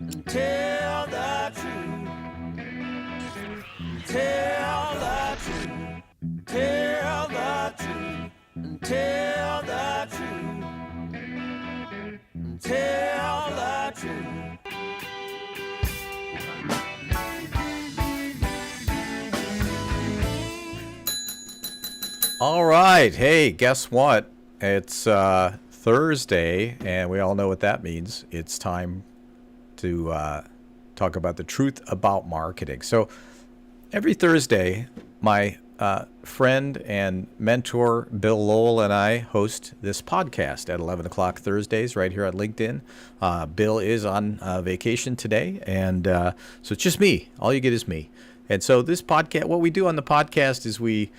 Tell the truth. Tell the truth. Tell the truth. Tell the truth. Tell the truth. All right. Hey, guess what? It's Thursday, and we all know what that means. It's time to talk about the truth about marketing. So every Thursday, my friend and mentor, Bill Lowell, and I host this podcast at 11 o'clock Thursdays right here on LinkedIn. Bill is on vacation today, and so it's just me. All you get is me. And so this podcast, what we do on the podcast is we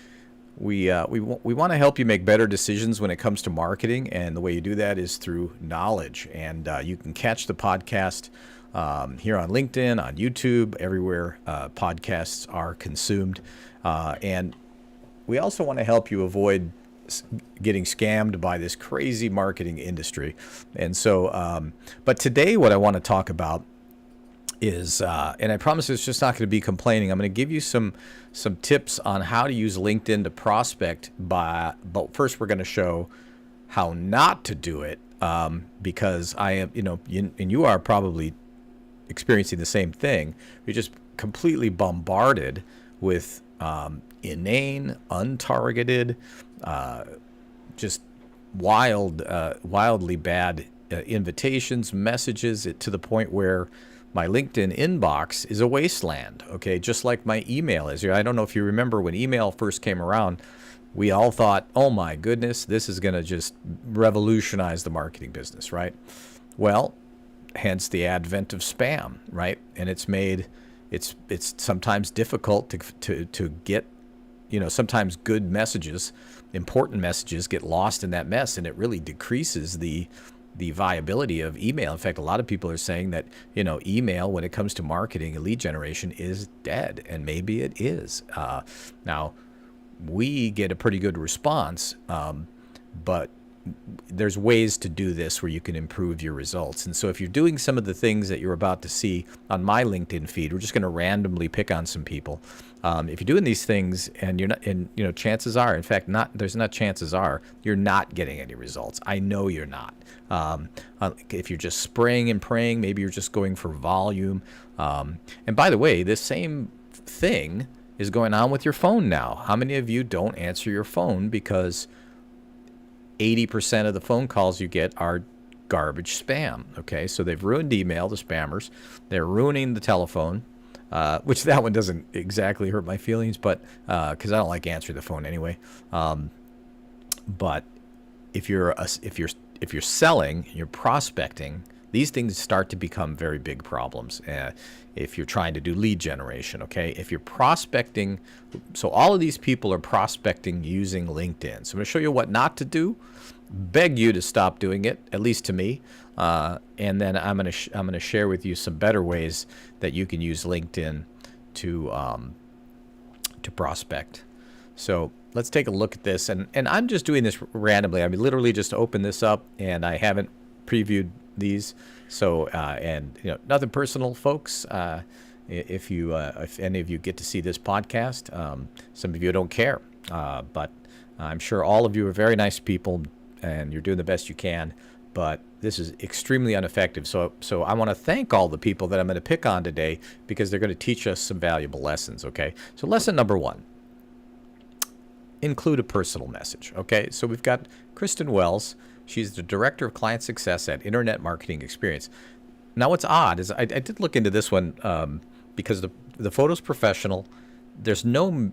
want to help you make better decisions when it comes to marketing, and the way you do that is through knowledge. And you can catch the podcast here on LinkedIn, on YouTube, everywhere podcasts are consumed. And we also want to help you avoid getting scammed by this crazy marketing industry. And so, but today what I want to talk about is, and I promise it's just not going to be complaining. I'm going to give you some tips on how to use LinkedIn to prospect. But first, we're going to show how not to do it, because I am, and you are probably experiencing the same thing. You're just completely bombarded with inane, untargeted, just wildly bad invitations, messages, to the point where my LinkedIn inbox is a wasteland, okay? Just like my email is. I don't know if you remember when email first came around, we all thought, oh my goodness, this is going to just revolutionize the marketing business, right? Well, hence the advent of spam, right? And it's sometimes difficult to get, sometimes good messages, important messages get lost in that mess, and it really decreases the viability of email. In fact, a lot of people are saying that, email, when it comes to marketing and lead generation, is dead, and maybe it is. Now, we get a pretty good response, but there's ways to do this where you can improve your results. And so if you're doing some of the things that you're about to see on my LinkedIn feed, we're just going to randomly pick on some people. If you're doing these things and you're not, and chances are, in fact, chances are, you're not getting any results. I know you're not. If you're just spraying and praying, maybe you're just going for volume. And by the way, this same thing is going on with your phone now. How many of you don't answer your phone because 80% of the phone calls you get are garbage spam? Okay, so they've ruined email, the spammers. They're ruining the telephone, which that one doesn't exactly hurt my feelings, but because I don't like answering the phone anyway. But if you're selling, you're prospecting, these things start to become very big problems. If you're trying to do lead generation, okay? If you're prospecting, so all of these people are prospecting using LinkedIn. So I'm going to show you what not to do, beg you to stop doing it, at least to me, and then I'm going to share with you some better ways that you can use LinkedIn to prospect. So let's take a look at this, and I'm just doing this randomly. I mean, literally just open this up, and I haven't previewed these. So and nothing personal, folks. If any of you get to see this podcast, some of you don't care, but I'm sure all of you are very nice people, and you're doing the best you can. But this is extremely ineffective. So I want to thank all the people that I'm going to pick on today, because they're going to teach us some valuable lessons. Okay. So lesson number 1. Include a personal message. Okay, so we've got Kristen Wells. She's the Director of Client Success at Internet Marketing Experience. Now, what's odd is I did look into this one because the photo's professional. There's no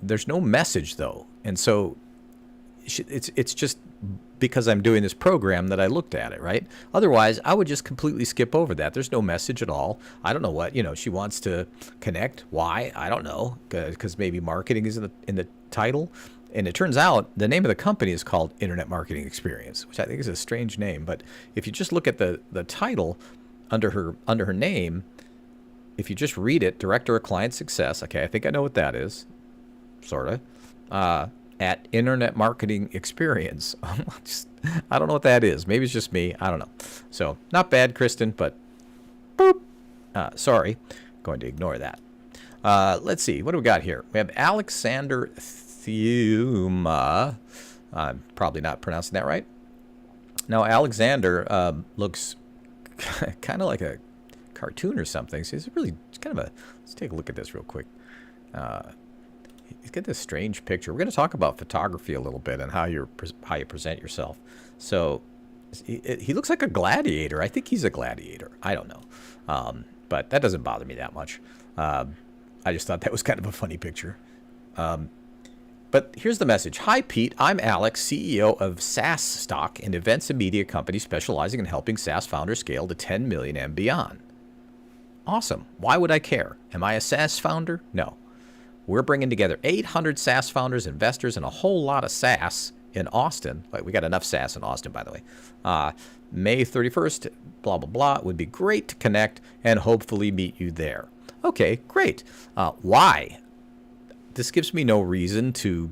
message though, and so it's just because I'm doing this program that I looked at it, right? Otherwise, I would just completely skip over that. There's no message at all. I don't know what, she wants to connect. Why? I don't know, because maybe marketing is in the title. And it turns out the name of the company is called Internet Marketing Experience, which I think is a strange name. But if you just look at the title under her name, if you just read it, Director of Client Success, okay, I think I know what that is, sort of, at Internet Marketing Experience. I don't know what that is. Maybe it's just me. I don't know. So not bad, Kristen, but Sorry, going to ignore that. Let's see. What do we got here? We have Alexander Thuma. I'm probably not pronouncing that right. Now, Alexander looks kind of like a cartoon or something. So it's kind of a... Let's take a look at this real quick. He's got this strange picture. We're going to talk about photography a little bit and how you present yourself. So he looks like a gladiator. I think he's a gladiator. I don't know. But that doesn't bother me that much. I just thought that was kind of a funny picture. But here's the message. Hi, Pete. I'm Alex, CEO of SaaS Stock, an events and media company specializing in helping SaaS founders scale to 10 million and beyond. Awesome. Why would I care? Am I a SaaS founder? No. We're bringing together 800 SaaS founders, investors, and a whole lot of SaaS in Austin. Like, we got enough SaaS in Austin, by the way. May 31st, blah, blah, blah. It would be great to connect and hopefully meet you there. Okay, great. Why? This gives me no reason to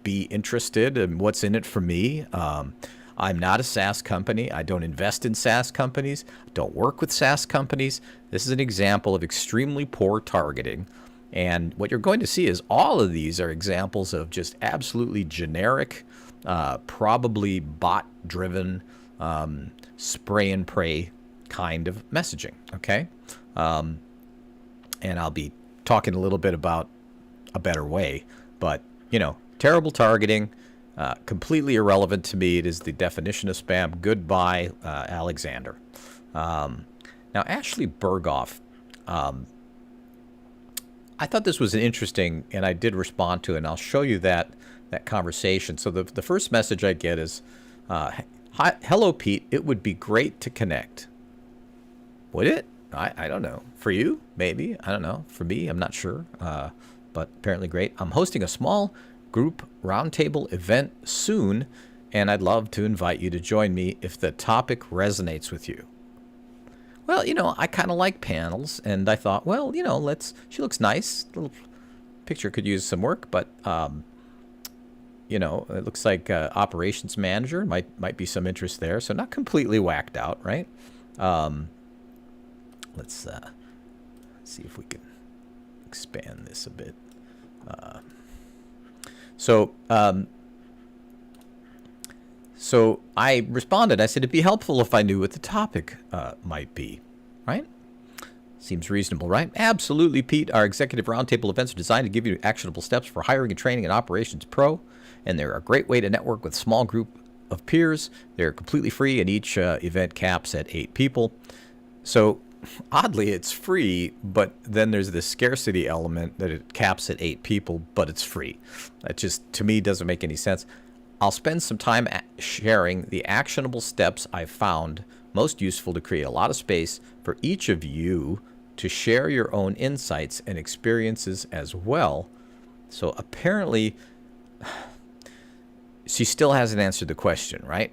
be interested in what's in it for me. I'm not a SaaS company. I don't invest in SaaS companies. I don't work with SaaS companies. This is an example of extremely poor targeting. And what you're going to see is all of these are examples of just absolutely generic, probably bot-driven, spray and pray kind of messaging, okay? And I'll be talking a little bit about a better way, but, terrible targeting, completely irrelevant to me. It is the definition of spam. Goodbye, Alexander. Now, Ashley Berghoff, I thought this was an interesting, and I did respond to it, and I'll show you that conversation. So the first message I get is, Hi, hello, Pete. It would be great to connect. Would it? I don't know. For you, maybe. I don't know. For me, I'm not sure. But apparently great. I'm hosting a small group roundtable event soon, and I'd love to invite you to join me if the topic resonates with you. Well, I kind of like panels, and I thought, well, she looks nice. Little picture could use some work, but, it looks like operations manager might be some interest there. So not completely whacked out, right? Let's see if we can expand this a bit. So I responded. I said it'd be helpful if I knew what the topic might be, right? Seems reasonable, right? Absolutely, Pete. Our executive roundtable events are designed to give you actionable steps for hiring and training an operations pro, and they're a great way to network with a small group of peers. They're completely free, and each event caps at 8 people. So oddly, it's free, but then there's this scarcity element that it caps at 8 people, but it's free. That just, to me, doesn't make any sense. I'll spend some time sharing the actionable steps I've found most useful to create a lot of space for each of you to share your own insights and experiences as well. So apparently, she still hasn't answered the question, right?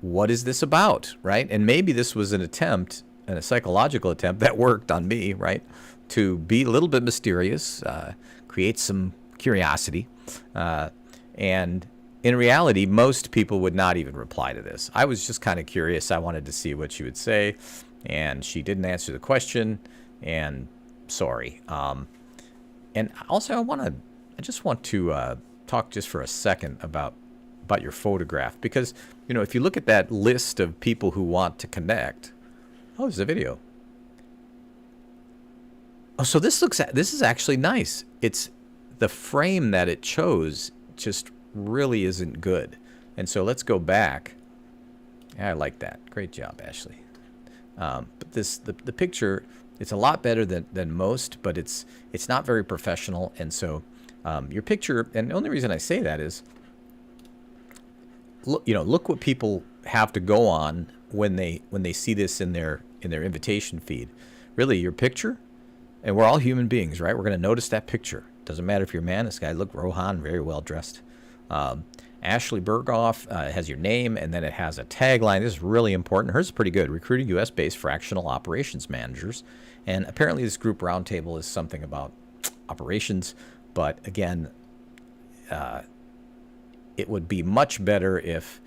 What is this about, right? And maybe this was an attempt, and a psychological attempt that worked on me, right? To be a little bit mysterious, create some curiosity. And in reality, most people would not even reply to this. I was just kind of curious. I wanted to see what she would say. And she didn't answer the question. And sorry. And also, I just want to talk just for a second about your photograph. Because, if you look at that list of people who want to connect, oh, there's a video. Oh, so this is actually nice. It's the frame that it chose just really isn't good. And so let's go back. I like that. Great job, Ashley. But the picture, it's a lot better than most, but it's not very professional. And so your picture, and the only reason I say that is, look what people have to go on when they see this in their invitation feed. Really, your picture, and we're all human beings, right? We're going to notice that picture. Doesn't matter if you're a man. This guy, look, Rohan, very well dressed. Ashley Berghoff has your name, and then it has a tagline. This is really important. Hers is pretty good. Recruiting U.S.-based fractional operations managers. And apparently this group roundtable is something about operations. But again, it would be much better if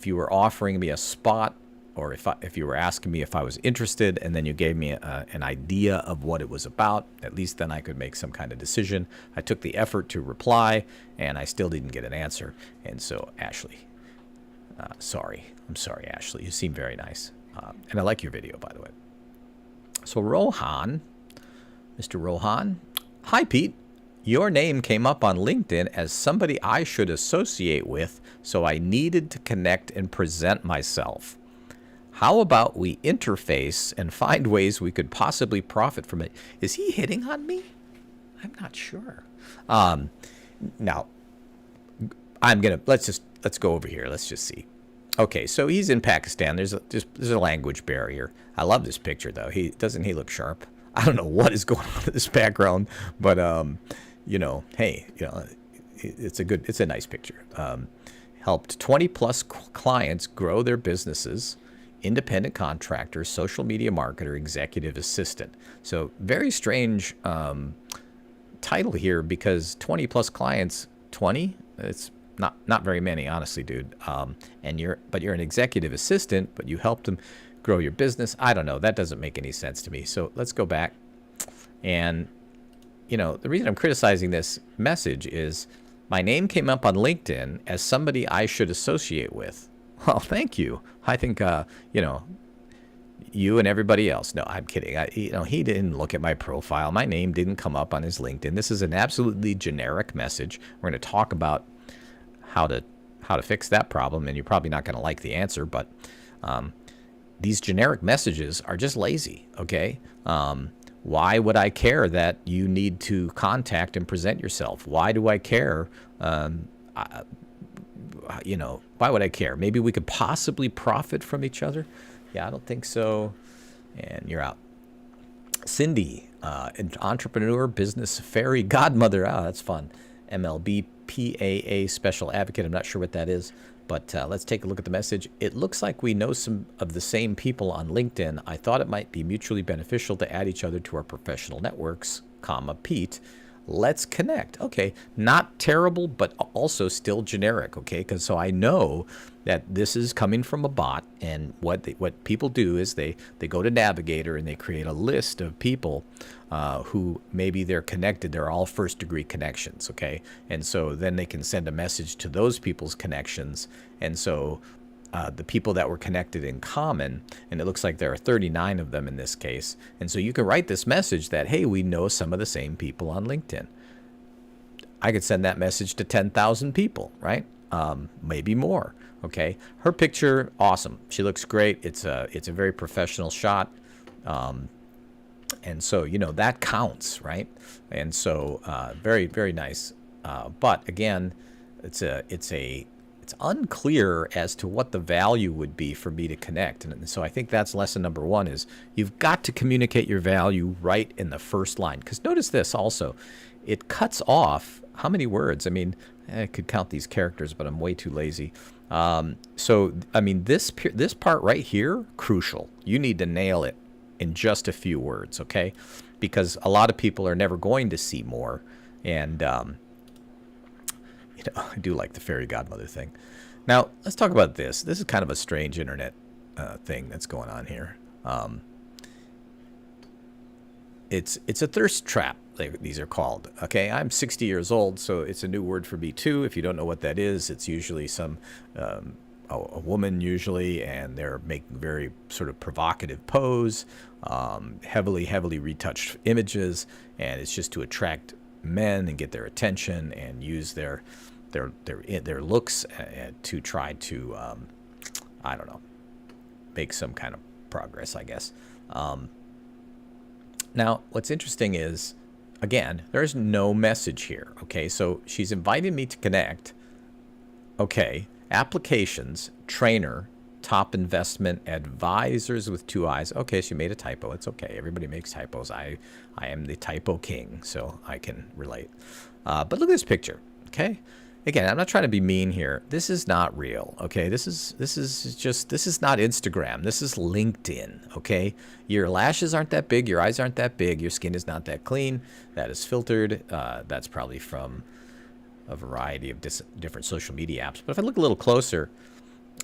you were offering me a spot or if you were asking me if I was interested, and then you gave me an idea of what it was about, at least then I could make some kind of decision. I took the effort to reply, and I still didn't get an answer. And so, Ashley, sorry. I'm sorry, Ashley. You seem very nice. And I like your video, by the way. So Rohan, Mr. Rohan, hi, Pete. Your name came up on LinkedIn as somebody I should associate with, so I needed to connect and present myself. How about we interface and find ways we could possibly profit from it? Is he hitting on me? I'm not sure. Now, let's go over here. Let's just see. Okay, so he's in Pakistan. There's a language barrier. I love this picture though. Doesn't he look sharp? I don't know what is going on in this background, but hey, it's a nice picture. Helped 20 plus clients grow their businesses, independent contractor, social media marketer, executive assistant. So very strange title here, because 20 plus clients, 20, it's not very many, honestly, dude. And you're an executive assistant, but you helped them grow your business. I don't know. That doesn't make any sense to me. So let's go back. And, the reason I'm criticizing this message is my name came up on LinkedIn as somebody I should associate with. Well, thank you. I think, you and everybody else. No, I'm kidding. He didn't look at my profile. My name didn't come up on his LinkedIn. This is an absolutely generic message. We're going to talk about how to fix that problem, and you're probably not going to like the answer, but these generic messages are just lazy, okay? Why would I care that you need to contact and present yourself? Why do I care? Why would I care? Maybe we could possibly profit from each other. Yeah, I don't think so. And you're out. Cindy, an entrepreneur, business fairy godmother. Oh, that's fun. MLB PAA special advocate. I'm not sure what that is, but let's take a look at the message. It looks like we know some of the same people on LinkedIn. I thought it might be mutually beneficial to add each other to our professional networks, Pete. Let's connect. Okay, not terrible, but also still generic, okay? Because so I know that this is coming from a bot, and what people do is they go to Navigator and they create a list of people who maybe they're connected. They're all first-degree connections, okay? And so then they can send a message to those people's connections, and so the people that were connected in common, and it looks like there are 39 of them in this case. And so you can write this message that, hey, we know some of the same people on LinkedIn. I could send that message to 10,000 people, right? Maybe more, okay? Her picture, awesome. She looks great. It's a very professional shot. And so, that counts, right? And so very, very nice. But again, it's unclear as to what the value would be for me to connect. And so I think that's lesson number one, is you've got to communicate your value right in the first line. Because notice this also, it cuts off how many words? I mean, I could count these characters, but I'm way too lazy. So, I mean, this part right here, crucial. You need to nail it in just a few words, okay? Because a lot of people are never going to see more. And, I do like the fairy godmother thing. Now, let's talk about this. This is kind of a strange internet thing that's going on here. It's a thirst trap, these are called. Okay, I'm 60 years old, so it's a new word for me too. If you don't know what that is, it's usually a woman usually, and they're making very sort of provocative pose, heavily retouched images, and it's just to attract men and get their attention and use their looks to try to I don't know, make some kind of progress, I guess. Now, what's interesting is, again, there's no message here. Okay, so she's invited me to connect. Okay, applications, trainer, top investment advisors with 2 eyes. Okay, she made a typo. It's okay. Everybody makes typos. I am the typo king, so I can relate. But look at this picture. Okay, again, I'm not trying to be mean here. This is not real. Okay, this is not Instagram. This is LinkedIn. Okay, your lashes aren't that big. Your eyes aren't that big. Your skin is not that clean. That is filtered. That's probably from a variety of different social media apps. But if I look a little closer,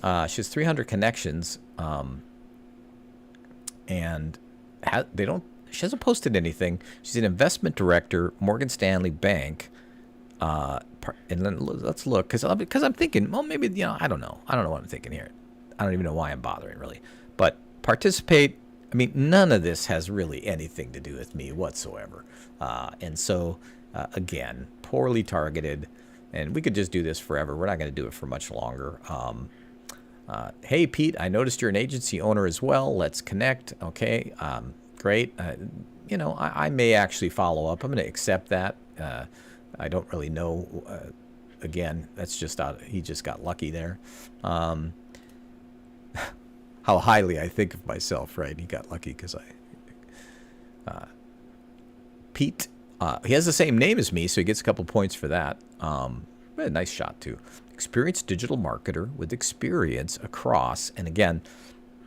She has 300 connections, and she hasn't posted anything. She's an investment director, Morgan Stanley Bank. And then let's look, because I'm thinking, well, maybe, I don't know what I'm thinking here. I don't even know why I'm bothering, really. But participate. I mean, none of this has really anything to do with me whatsoever. And so, again, poorly targeted. And we could just do this forever. We're not going to do it for much longer. Hey, Pete, I noticed you're an agency owner as well. Let's connect. Okay, great. I may actually follow up. I'm going to accept that. I don't really know. Again, that's just he just got lucky there. How highly I think of myself, right? He got lucky because Pete, he has the same name as me, so he gets a couple points for that. A nice shot, too. Experienced digital marketer with experience across. And again,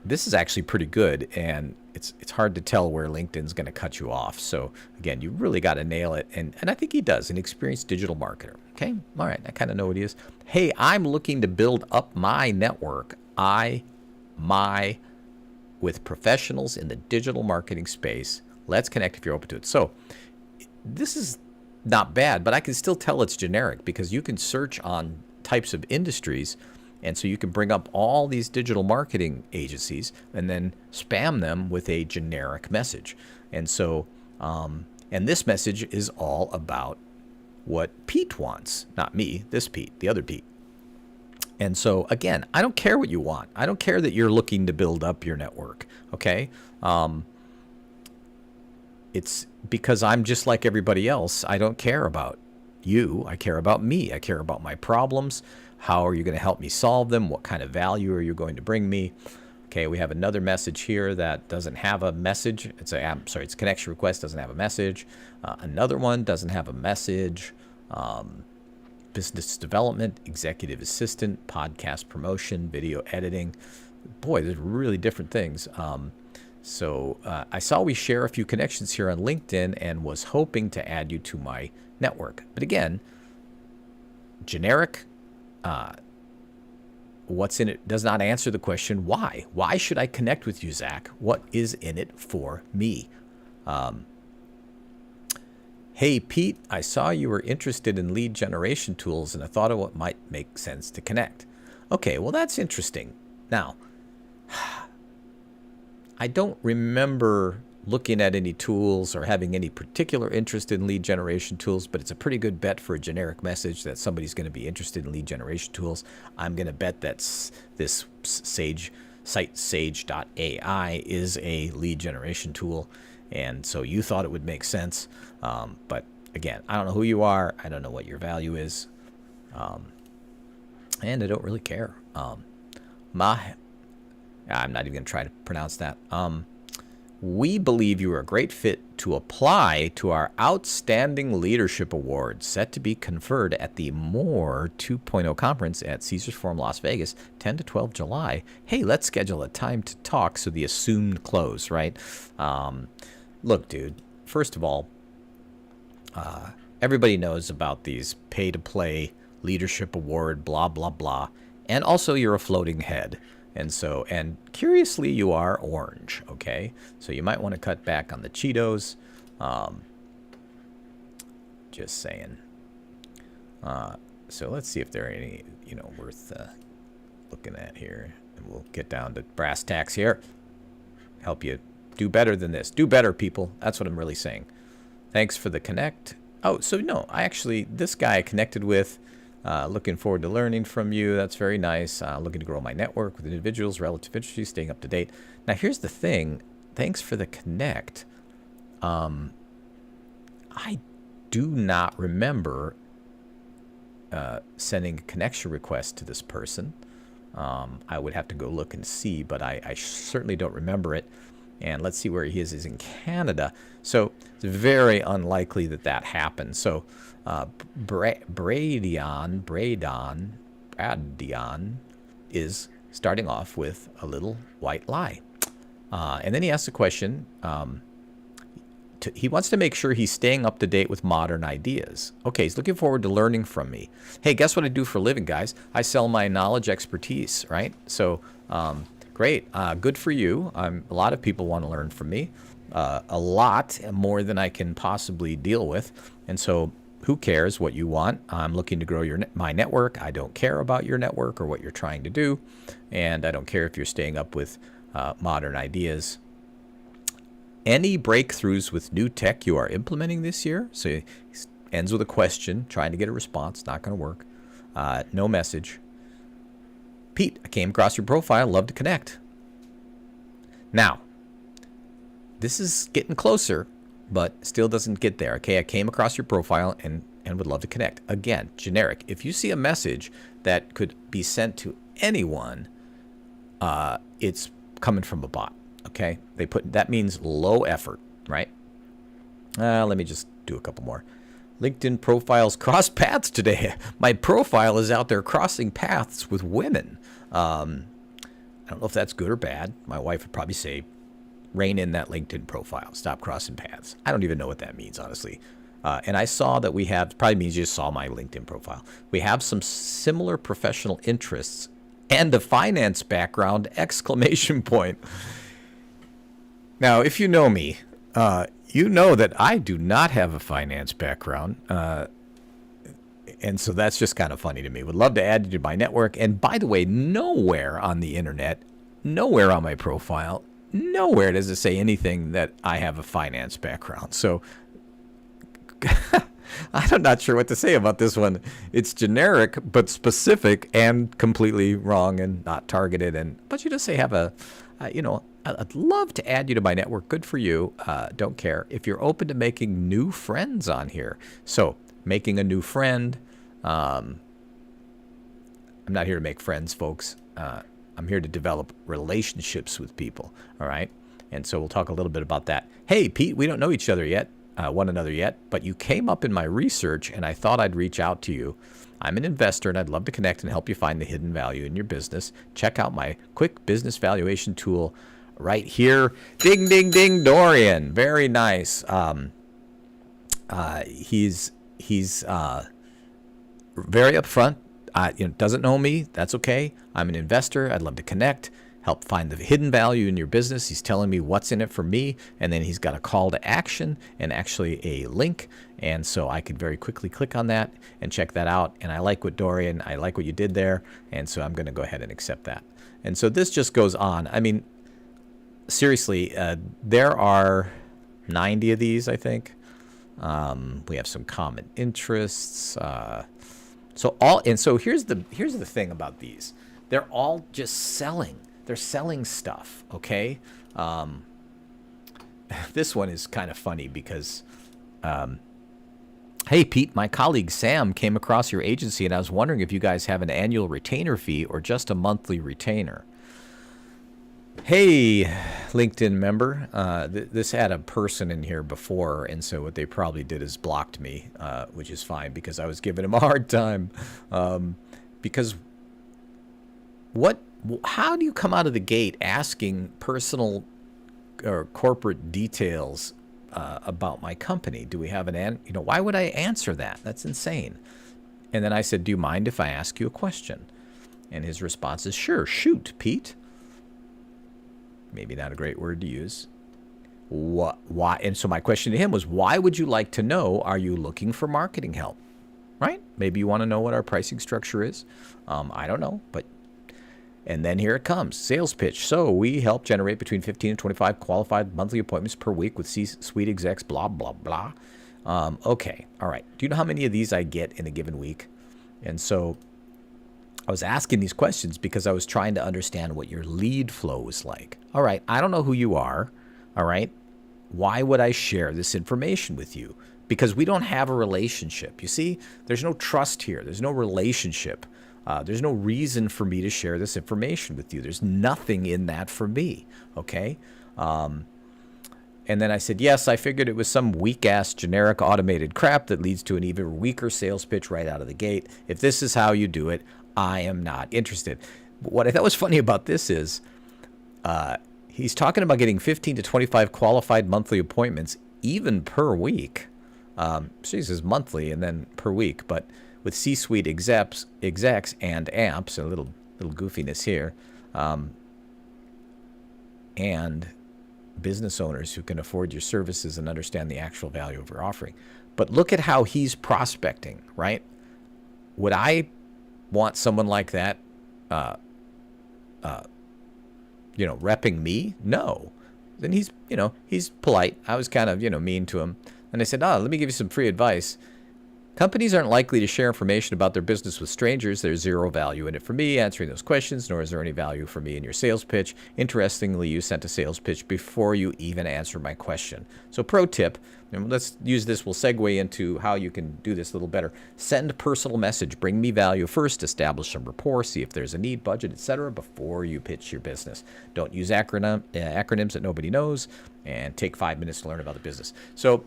this is actually pretty good, and it's hard to tell where LinkedIn's going to cut you off. So again, you really got to nail it. And I think he does, an experienced digital marketer. Okay, all right, I kind of know what he is. Hey, I'm looking to build up my network. With professionals in the digital marketing space. Let's connect if you're open to it. So this is not bad, but I can still tell it's generic because you can search on types of industries. And so you can bring up all these digital marketing agencies and then spam them with a generic message. And so, and this message is all about what Pete wants, not me, this Pete, the other Pete. And so, again, I don't care what you want. I don't care that you're looking to build up your network, okay? It's because I'm just like everybody else. I don't care about you. I care about me. I care about my problems. How are you going to help me solve them? What kind of value are you going to bring me? Okay, we have another message here that doesn't have a message. It's a connection request, doesn't have a message. Another one doesn't have a message. Business development, executive assistant, podcast promotion, video editing. Boy, there's really different things. So I saw we share a few connections here on LinkedIn and was hoping to add you to my network. But again, generic, what's in it does not answer the question, why? Why should I connect with you, Zach? What is in it for me? Hey, Pete, I saw you were interested in lead generation tools, and I thought of what might make sense to connect. Okay, well, that's interesting. Now, I don't remember looking at any tools or having any particular interest in lead generation tools, but it's a pretty good bet for a generic message that somebody's going to be interested in lead generation tools. I'm going to bet that this site sage.ai is a lead generation tool. And so you thought it would make sense. But again, I don't know who you are. I don't know what your value is. And I don't really care. I'm not even going to try to pronounce that. We believe you are a great fit to apply to our Outstanding Leadership Award, set to be conferred at the More 2.0 conference at Caesars Forum, Las Vegas, 10 to 12 July. Hey, let's schedule a time to talk. So the assumed close, right? Look, dude, first of all, everybody knows about these pay-to-play leadership award, blah, blah, blah. And also you're a floating head. And curiously, you are orange, okay? So you might want to cut back on the Cheetos. Just saying. So let's see if there are any, worth looking at here. And we'll get down to brass tacks here. Help you do better than this. Do better, people. That's what I'm really saying. Thanks for the connect. Oh, so no, this guy I connected with. Looking forward to learning from you. That's very nice. Looking to grow my network with individuals, relative industries, staying up to date. Now, here's the thing. Thanks for the connect. I do not remember sending a connection request to this person. I would have to go look and see, but I certainly don't remember it. And let's see where he is. He's in Canada. So it's very unlikely that happened. So Bradion is starting off with a little white lie. And then he asks the question, he wants to make sure he's staying up to date with modern ideas. Okay, he's looking forward to learning from me. Hey, guess what I do for a living, guys? I sell my knowledge, expertise, right? So, great. Good for you. A lot of people want to learn from me. A lot more than I can possibly deal with. And so who cares what you want? I'm looking to grow my network. I don't care about your network or what you're trying to do. And I don't care if you're staying up with modern ideas. Any breakthroughs with new tech you are implementing this year? So he ends with a question, trying to get a response. Not going to work. No message. Pete, I came across your profile. Love to connect. Now, this is getting closer, but still doesn't get there. Okay, I came across your profile and would love to connect. Again, generic. If you see a message that could be sent to anyone, it's coming from a bot. Okay, that means low effort, right? Let me just do a couple more. LinkedIn profiles cross paths today. My profile is out there crossing paths with women. I don't know if that's good or bad. My wife would probably say, rein in that LinkedIn profile. Stop crossing paths. I don't even know what that means, honestly. And I saw that we have, probably means you just saw my LinkedIn profile. We have some similar professional interests and a finance background, exclamation point. Now, if you know me, you know that I do not have a finance background. And so that's just kind of funny to me. Would love to add you to my network. And by the way, nowhere on the internet, nowhere on my profile, nowhere does it say anything that I have a finance background. So I'm not sure what to say about this one. It's generic, but specific and completely wrong and not targeted. But you just say have I'd love to add you to my network. Good for you. Don't care. If you're open to making new friends on here. So making a new friend. I'm not here to make friends, folks. I'm here to develop relationships with people. All right. And so we'll talk a little bit about that. Hey, Pete, we don't know each other yet, one another yet, but you came up in my research and I thought I'd reach out to you. I'm an investor and I'd love to connect and help you find the hidden value in your business. Check out my quick business valuation tool right here. Ding, ding, ding, Dorian. Very nice. He's very upfront. Doesn't know me. That's okay. I'm an investor. I'd love to connect, help find the hidden value in your business. He's telling me what's in it for me. And then he's got a call to action and actually a link. And so I could very quickly click on that and check that out. And I like what Dorian, I like what you did there. And so I'm going to go ahead and accept that. And so this just goes on. I mean, seriously, there are 90 of these, I think. We have some common interests. So here's the thing about these. They're all just selling. They're selling stuff, okay? This one is kind of funny because, hey, Pete, my colleague Sam came across your agency, and I was wondering if you guys have an annual retainer fee or just a monthly retainer. Hey, LinkedIn member, this had a person in here before, and so what they probably did is blocked me, which is fine because I was giving him a hard time. Because how do you come out of the gate asking personal or corporate details about my company? Do we have why would I answer that? That's insane. And then I said, do you mind if I ask you a question? And his response is, sure, shoot, Pete. Maybe not a great word to use. Why? And so my question to him was, why would you like to know? Are you looking for marketing help? Right? Maybe you want to know what our pricing structure is. I don't know, and then here it comes, sales pitch. So we help generate between 15 and 25 qualified monthly appointments per week with C-suite execs, blah, blah, blah. Okay. All right. Do you know how many of these I get in a given week? And so I was asking these questions because I was trying to understand what your lead flow was like. All right, I don't know who you are. All right, why would I share this information with you? Because we don't have a relationship. You see, there's no trust here. There's no relationship. There's no reason for me to share this information with you. There's nothing in that for me, okay? And then I said, yes, I figured it was some weak-ass generic automated crap that leads to an even weaker sales pitch right out of the gate. If this is how you do it, I am not interested. But what I thought was funny about this is he's talking about getting 15 to 25 qualified monthly appointments even per week. She says monthly and then per week, but with C-suite execs and amps, a little goofiness here, and business owners who can afford your services and understand the actual value of your offering. But look at how he's prospecting, right? Would I want someone like that, repping me? No. Then he's polite. I was kind of, mean to him. And I said, let me give you some free advice. Companies aren't likely to share information about their business with strangers. There's zero value in it for me answering those questions, nor is there any value for me in your sales pitch. Interestingly, you sent a sales pitch before you even answered my question. So pro tip, and let's use this, we'll segue into how you can do this a little better. Send a personal message. Bring me value first. Establish some rapport. See if there's a need, budget, etc. before you pitch your business. Don't use acronyms that nobody knows, and take 5 minutes to learn about the business. So,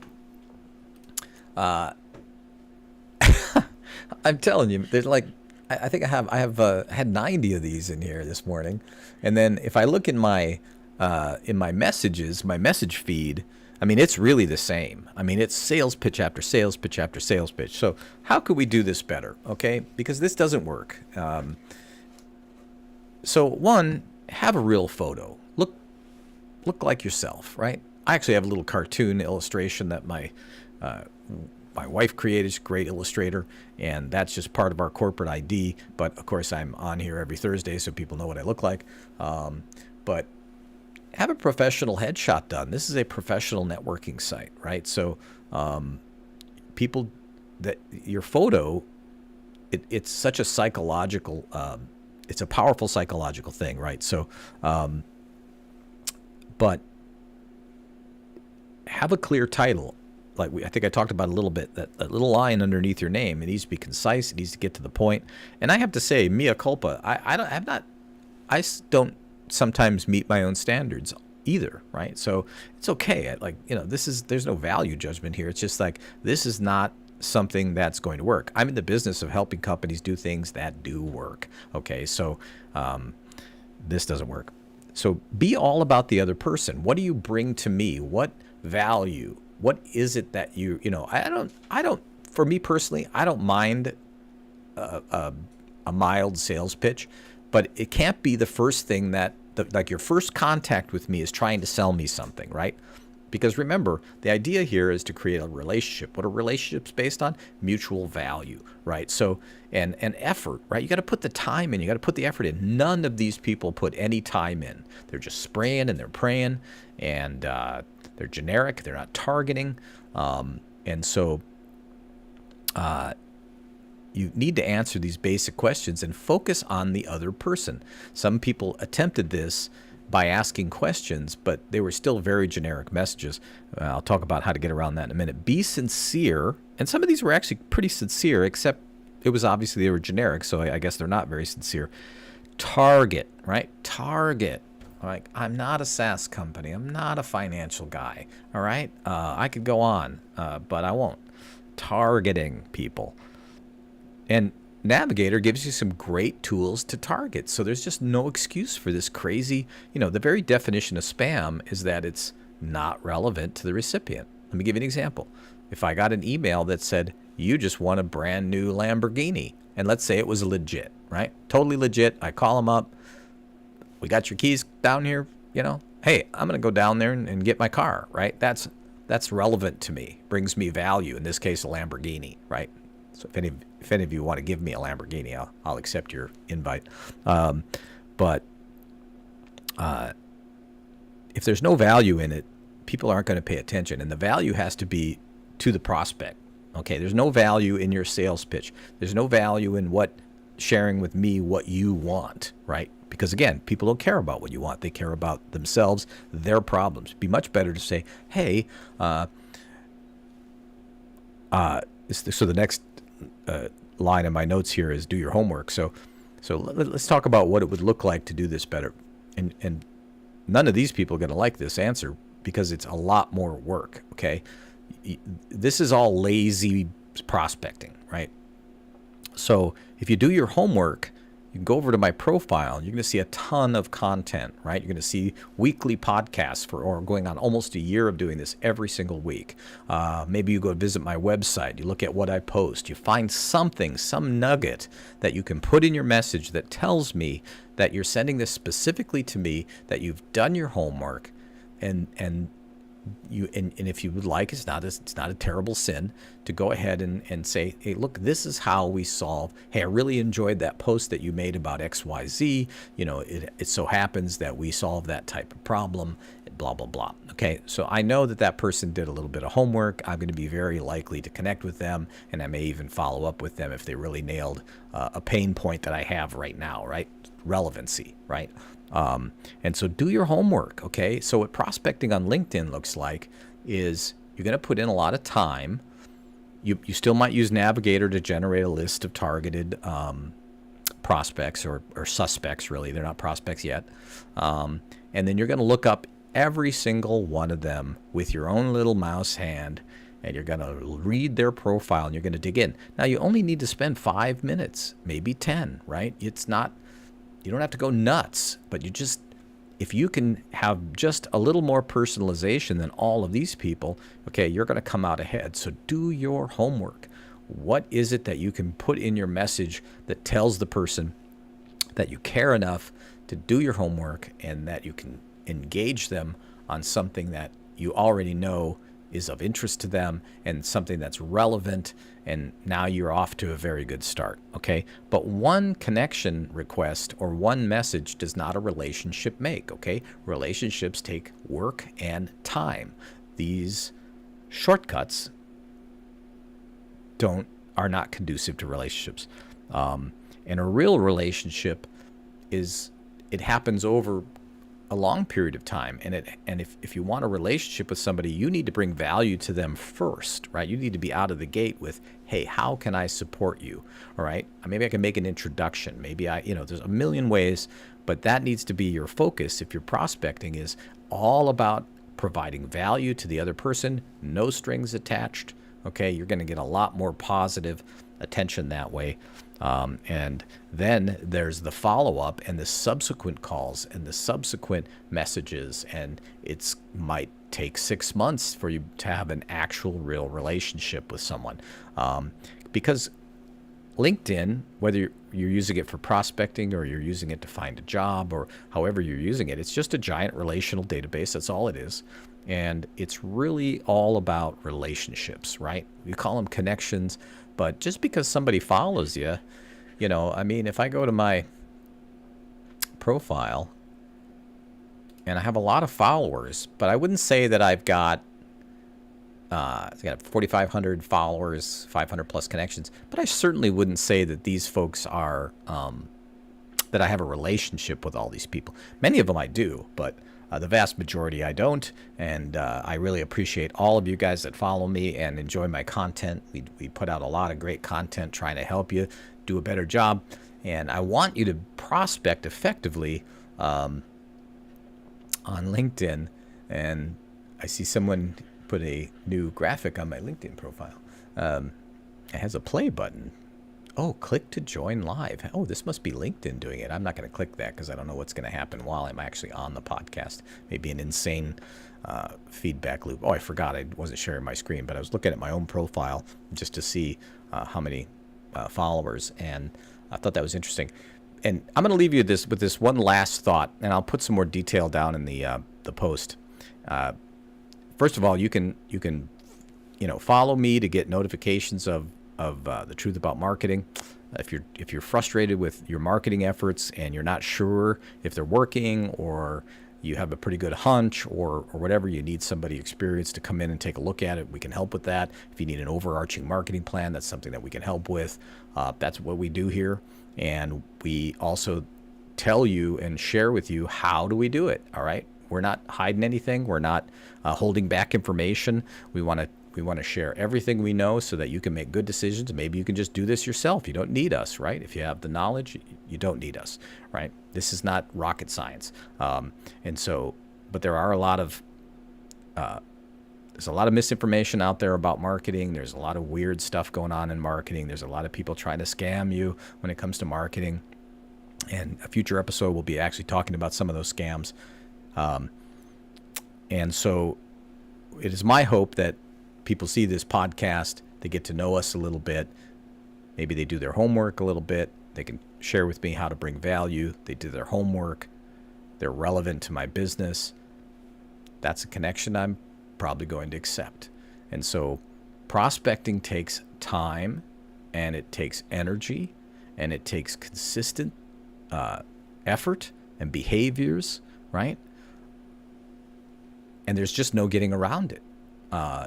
I'm telling you, there's like, I think I have had 90 of these in here this morning, and then if I look in my messages, my message feed, I mean, it's really the same. I mean, it's sales pitch after sales pitch after sales pitch. So how could we do this better? Okay, because this doesn't work. So one, have a real photo. Look like yourself, right? I actually have a little cartoon illustration that my wife created. She's a great illustrator, and that's just part of our corporate ID. But of course, I'm on here every Thursday, so people know what I look like. But have a professional headshot done. This is a professional networking site, right? So people, that your photo, it's such a psychological, it's a powerful psychological thing, right? So, but have a clear title. Like I think I talked about a little bit, that little line underneath your name. It needs to be concise. It needs to get to the point. And I have to say, mea culpa. I don't sometimes meet my own standards either, right? So it's okay. There's no value judgment here. It's just like, this is not something that's going to work. I'm in the business of helping companies do things that do work. Okay, so this doesn't work. So be all about the other person. What do you bring to me? What value? What is it that I don't, for me personally, I don't mind a mild sales pitch, but it can't be the first thing like your first contact with me is trying to sell me something, right? Because remember, the idea here is to create a relationship. What are relationships based on? Mutual value, right? So, and effort, right? You got to put the time in. You got to put the effort in. None of these people put any time in. They're just spraying and they're praying, and they're generic. They're not targeting. And so you need to answer these basic questions and focus on the other person. Some people attempted this by asking questions, but they were still very generic messages. I'll talk about how to get around that in a minute. Be sincere. And some of these were actually pretty sincere, except it was obviously they were generic, so I guess they're not very sincere. Target, right? Target. Like, I'm not a SaaS company. I'm not a financial guy. All right? I could go on, but I won't. Targeting people. And Navigator gives you some great tools to target. So there's just no excuse for this crazy, the very definition of spam is that it's not relevant to the recipient. Let me give you an example. If I got an email that said, you just won a brand new Lamborghini, and let's say it was legit, right? Totally legit. I call them up. We got your keys down here, hey, I'm going to go down there and get my car, right? That's relevant to me, brings me value, in this case, a Lamborghini, right? So if any of you want to give me a Lamborghini, I'll accept your invite. But if there's no value in it, people aren't going to pay attention, and the value has to be to the prospect. Okay, there's no value in your sales pitch. There's no value in sharing with me what you want, right? Because again, people don't care about what you want. They care about themselves, their problems. It'd be much better to say, hey, so the next line in my notes here is do your homework. So let's talk about what it would look like to do this better. And none of these people are going to like this answer because it's a lot more work, okay? This is all lazy prospecting, right? So if you do your homework, you can go over to my profile. You're going to see a ton of content, right? You're going to see weekly podcasts or going on almost a year of doing this every single week. Maybe you go visit my website. You look at what I post. You find something, some nugget that you can put in your message that tells me that you're sending this specifically to me, that you've done your homework, and if you would like, it's not a terrible sin to go ahead and say, hey, look, this is how we solve. Hey, I really enjoyed that post that you made about XYZ. It so happens that we solve that type of problem, blah, blah, blah. Okay, so I know that person did a little bit of homework. I'm going to be very likely to connect with them, and I may even follow up with them if they really nailed a pain point that I have right now, right? Relevancy, right? And so do your homework, okay? So what prospecting on LinkedIn looks like is you're going to put in a lot of time. You still might use Navigator to generate a list of targeted prospects or suspects, really. They're not prospects yet. And then you're going to look up every single one of them with your own little mouse hand, and you're going to read their profile, and you're going to dig in. Now, you only need to spend 5 minutes, maybe 10, right? You don't have to go nuts, but if you can have just a little more personalization than all of these people, okay, you're going to come out ahead. So do your homework. What is it that you can put in your message that tells the person that you care enough to do your homework and that you can engage them on something that you already know is of interest to them and something that's relevant, and now you're off to a very good start, okay? But one connection request or one message does not a relationship make, okay? Relationships take work and time. These shortcuts are not conducive to relationships. And a real relationship it happens over a long period of time, and if you want a relationship with somebody, you need to bring value to them first, right? You need to be out of the gate with, hey, how can I support you? All right, maybe I can make an introduction. Maybe there's a million ways, but that needs to be your focus. If your prospecting is all about providing value to the other person, no strings attached, okay, you're going to get a lot more positive attention that way. And then there's the follow-up and the subsequent calls and the subsequent messages, and it might take 6 months for you to have an actual real relationship with someone. Because LinkedIn, whether you're using it for prospecting or you're using it to find a job or however you're using it, it's just a giant relational database. That's all it is. And it's really all about relationships, right? We call them connections. But just because somebody follows you, if I go to my profile and I have a lot of followers, but I wouldn't say that I've got 4,500 followers, 500 plus connections, but I certainly wouldn't say that these folks are, that I have a relationship with all these people. Many of them I do, but the vast majority I don't, and I really appreciate all of you guys that follow me and enjoy my content. We put out a lot of great content trying to help you do a better job, and I want you to prospect effectively on LinkedIn. And I see someone put a new graphic on my LinkedIn profile. It has a play button. Oh, click to join live. Oh, this must be LinkedIn doing it. I'm not going to click that because I don't know what's going to happen while I'm actually on the podcast. Maybe an insane feedback loop. Oh, I forgot. I wasn't sharing my screen, but I was looking at my own profile just to see how many followers, and I thought that was interesting. And I'm going to leave you with this one last thought, and I'll put some more detail down in the post. First of all, you can follow me to get notifications of the truth about marketing. If you're frustrated with your marketing efforts and you're not sure if they're working, or you have a pretty good hunch, or whatever, you need somebody experienced to come in and take a look at it, we can help with that. If you need an overarching marketing plan, that's something that we can help with. That's what we do here. And we also tell you and share with you how do we do it, all right? We're not hiding anything. We're not holding back information. We want to share everything we know so that you can make good decisions. Maybe you can just do this yourself. You don't need us, right? If you have the knowledge, you don't need us, right? This is not rocket science. But there are there's a lot of misinformation out there about marketing. There's a lot of weird stuff going on in marketing. There's a lot of people trying to scam you when it comes to marketing. And a future episode will be actually talking about some of those scams. And so it is my hope that people see this podcast, they get to know us a little bit. Maybe they do their homework a little bit. They can share with me how to bring value. They do their homework. They're relevant to my business. That's a connection I'm probably going to accept. And so prospecting takes time, and it takes energy, and it takes consistent effort and behaviors, right? And there's just no getting around it.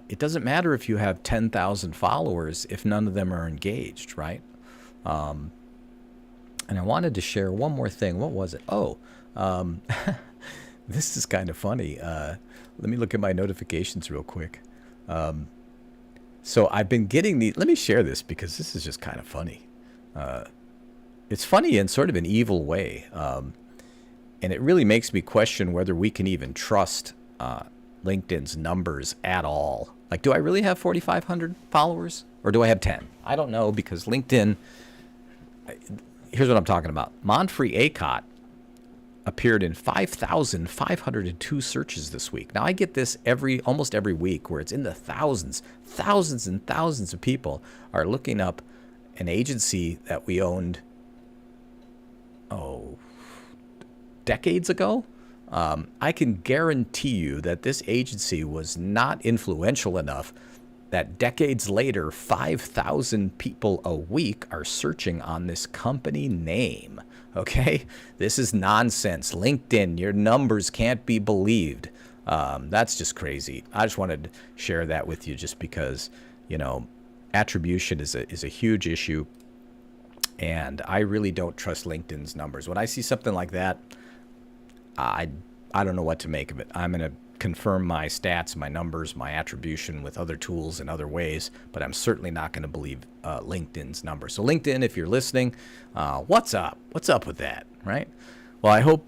It doesn't matter if you have 10,000 followers if none of them are engaged, right? And I wanted to share one more thing. What was it? Oh, this is kind of funny. Let me look at my notifications real quick. So I've been getting the. Let me share this because this is just kind of funny. It's funny in sort of an evil way. And it really makes me question whether we can even trust LinkedIn's numbers at all. Like, do I really have 4,500 followers or do I have 10? I don't know, because LinkedIn, here's what I'm talking about. Monfre appeared in 5,502 searches this week. Now I get this almost every week where it's in the thousands and thousands of people are looking up an agency that we owned, decades ago. I can guarantee you that this agency was not influential enough that decades later, 5,000 people a week are searching on this company name. Okay? This is nonsense. LinkedIn, your numbers can't be believed. That's just crazy. I just wanted to share that with you just because, attribution is a huge issue. And I really don't trust LinkedIn's numbers. When I see something like that, I don't know what to make of it. I'm going to confirm my stats, my numbers, my attribution with other tools and other ways, but I'm certainly not going to believe LinkedIn's numbers. So LinkedIn, if you're listening, what's up? What's up with that, right? Well, I hope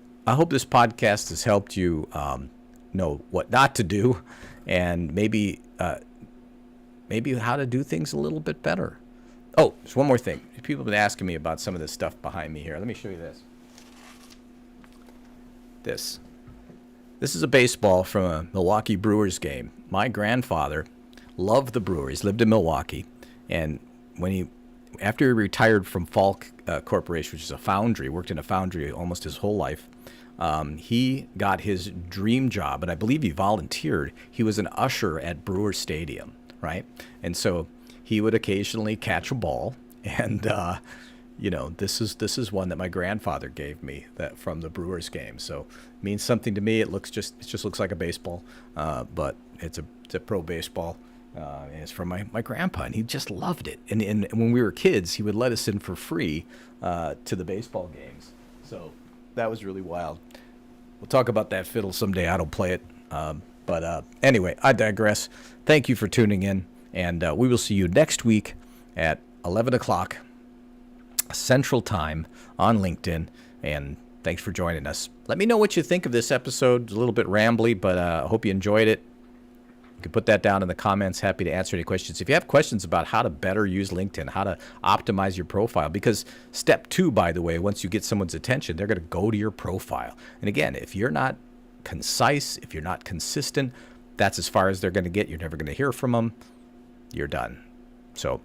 this podcast has helped you know what not to do, and maybe how to do things a little bit better. Oh, there's one more thing. People have been asking me about some of this stuff behind me here. Let me show you this. This is a baseball from a Milwaukee Brewers game. My grandfather loved the Brewers, lived in Milwaukee, and after he retired from Falk Corporation, which is a foundry, worked in a foundry almost his whole life, he got his dream job, and I believe he volunteered. He was an usher at Brewer Stadium, right? And so he would occasionally catch a ball, and this is one that my grandfather gave me that from the Brewers game. So it means something to me. It just looks like a baseball, but it's a pro baseball. And it's from my grandpa, and he just loved it. And when we were kids, he would let us in for free to the baseball games. So that was really wild. We'll talk about that fiddle someday. I don't play it. But anyway, I digress. Thank you for tuning in, and we will see you next week at 11 o'clock Central Time on LinkedIn, and thanks for joining us. Let me know what you think of this episode. It's a little bit rambly, but I hope you enjoyed it. You can put that down in the comments. Happy to answer any questions. If you have questions about how to better use LinkedIn, how to optimize your profile, because step 2, by the way, once you get someone's attention, they're going to go to your profile. And again, if you're not concise, if you're not consistent, that's as far as they're going to get. You're never going to hear from them. You're done. So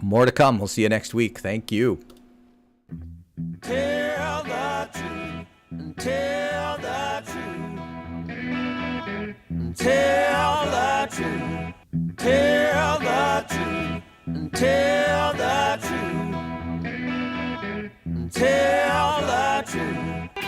more to come. We'll see you next week. Thank you. Tell the truth, tell the truth, tell the truth, tell the truth, tell the truth, tell the truth.